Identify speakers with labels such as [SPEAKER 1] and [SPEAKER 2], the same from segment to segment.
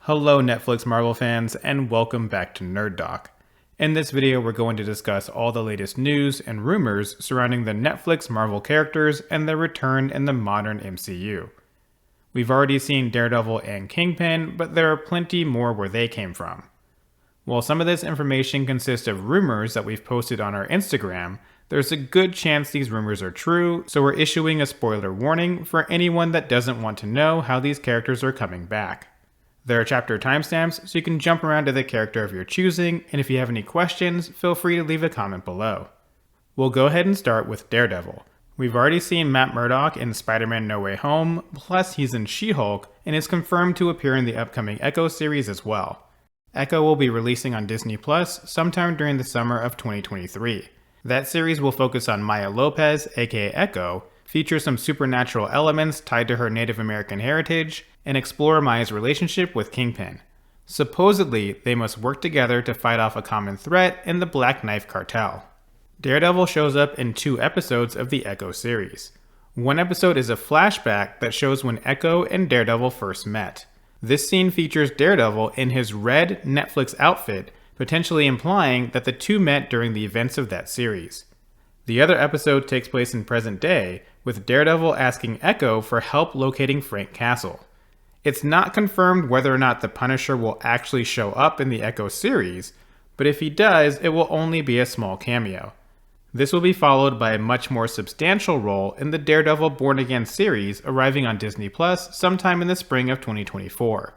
[SPEAKER 1] Hello Netflix Marvel fans, and welcome back to Nerd Doc. In this video, we're going to discuss all the latest news and rumors surrounding the Netflix Marvel characters and their return in the modern MCU. We've already seen Daredevil and Kingpin, but there are plenty more where they came from. While some of this information consists of rumors that we've posted on our Instagram, there's a good chance these rumors are true, so we're issuing a spoiler warning for anyone that doesn't want to know how these characters are coming back. There are chapter timestamps, so you can jump around to the character of your choosing, and if you have any questions, feel free to leave a comment below. We'll go ahead and start with Daredevil. We've already seen Matt Murdock in Spider-Man No Way Home, plus he's in She-Hulk, and is confirmed to appear in the upcoming Echo series as well. Echo will be releasing on Disney Plus sometime during the summer of 2023. That series will focus on Maya Lopez, aka Echo, feature some supernatural elements tied to her Native American heritage, and explore Maya's relationship with Kingpin. Supposedly, they must work together to fight off a common threat in the Black Knife Cartel. Daredevil shows up in 2 episodes of the Echo series. One episode is a flashback that shows when Echo and Daredevil first met. This scene features Daredevil in his red Netflix outfit, potentially implying that the two met during the events of that series. The other episode takes place in present day, with Daredevil asking Echo for help locating Frank Castle. It's not confirmed whether or not the Punisher will actually show up in the Echo series, but if he does, it will only be a small cameo. This will be followed by a much more substantial role in the Daredevil Born Again series arriving on Disney Plus sometime in the spring of 2024.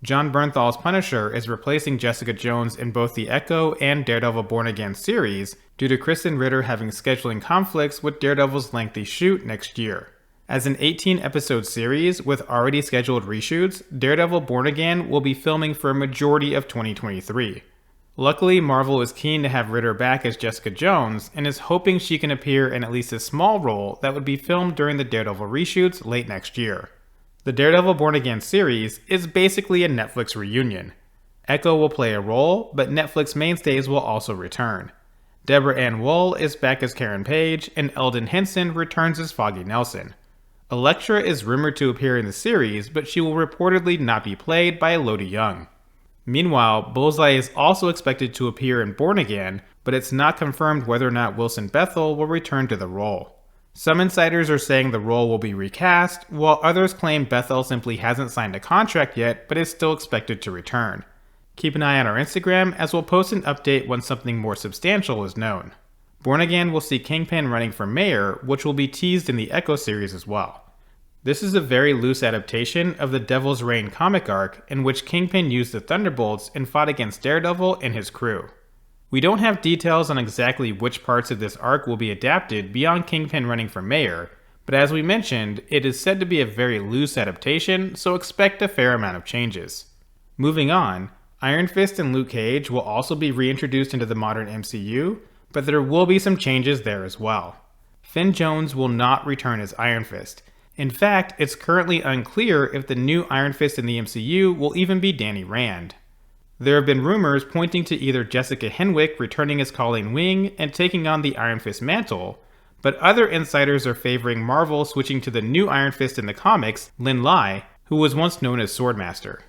[SPEAKER 1] Jon Bernthal's Punisher is replacing Jessica Jones in both the Echo and Daredevil Born Again series due to Kristen Ritter having scheduling conflicts with Daredevil's lengthy shoot next year. As an 18-episode series with already scheduled reshoots, Daredevil Born Again will be filming for a majority of 2023. Luckily, Marvel is keen to have Ritter back as Jessica Jones and is hoping she can appear in at least a small role that would be filmed during the Daredevil reshoots late next year. The Daredevil Born Again series is basically a Netflix reunion. Echo will play a role, but Netflix mainstays will also return. Deborah Ann Woll is back as Karen Page, and Eldon Henson returns as Foggy Nelson. Elektra is rumored to appear in the series, but she will reportedly not be played by Elodie Yung. Meanwhile, Bullseye is also expected to appear in Born Again, but it's not confirmed whether or not Wilson Bethel will return to the role. Some insiders are saying the role will be recast, while others claim Bethel simply hasn't signed a contract yet, but is still expected to return. Keep an eye on our Instagram, as we'll post an update when something more substantial is known. Born Again will see Kingpin running for mayor, which will be teased in the Echo series as well. This is a very loose adaptation of the Devil's Reign comic arc in which Kingpin used the Thunderbolts and fought against Daredevil and his crew. We don't have details on exactly which parts of this arc will be adapted beyond Kingpin running for mayor, but as we mentioned, it is said to be a very loose adaptation, so expect a fair amount of changes. Moving on, Iron Fist and Luke Cage will also be reintroduced into the modern MCU, but there will be some changes there as well. Finn Jones will not return as Iron Fist. In fact, it's currently unclear if the new Iron Fist in the MCU will even be Danny Rand. There have been rumors pointing to either Jessica Henwick returning as Colleen Wing and taking on the Iron Fist mantle, but other insiders are favoring Marvel switching to the new Iron Fist in the comics, Lin Lai, who was once known as Swordmaster.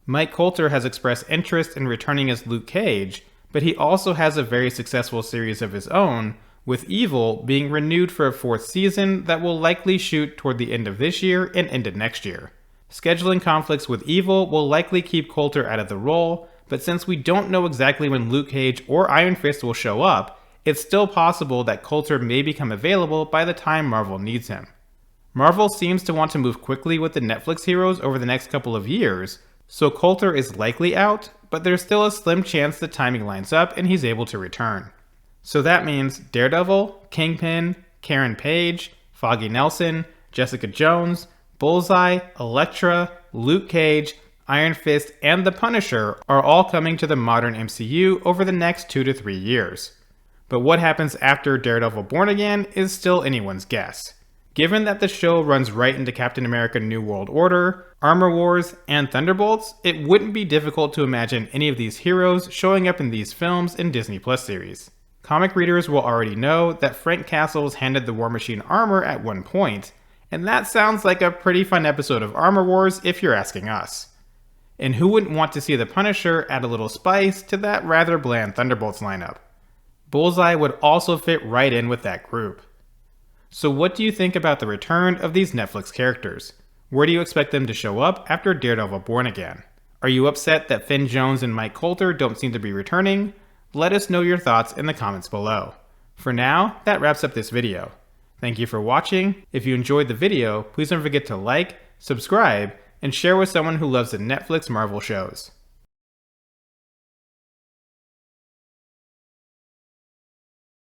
[SPEAKER 1] Mike Colter has expressed interest in returning as Luke Cage, but he also has a very successful series of his own, with Evil being renewed for a 4th season that will likely shoot toward the end of this year and into next year. Scheduling conflicts with Evil will likely keep Colter out of the role, but since we don't know exactly when Luke Cage or Iron Fist will show up, it's still possible that Colter may become available by the time Marvel needs him. Marvel seems to want to move quickly with the Netflix heroes over the next couple of years, so Colter is likely out, but there's still a slim chance the timing lines up and he's able to return. So that means Daredevil, Kingpin, Karen Page, Foggy Nelson, Jessica Jones, Bullseye, Elektra, Luke Cage, Iron Fist, and the Punisher are all coming to the modern MCU over the next 2 to 3 years. But what happens after Daredevil Born Again is still anyone's guess. Given that the show runs right into Captain America New World Order, Armor Wars, and Thunderbolts, it wouldn't be difficult to imagine any of these heroes showing up in these films and Disney Plus series. Comic readers will already know that Frank Castle was handed the War Machine armor at one point, and that sounds like a pretty fun episode of Armor Wars if you're asking us. And who wouldn't want to see the Punisher add a little spice to that rather bland Thunderbolts lineup? Bullseye would also fit right in with that group. So what do you think about the return of these Netflix characters? Where do you expect them to show up after Daredevil Born Again? Are you upset that Finn Jones and Mike Coulter don't seem to be returning? Let us know your thoughts in the comments below. For now, that wraps up this video. Thank you for watching. If you enjoyed the video, please don't forget to like, subscribe, and share with someone who loves the Netflix Marvel shows.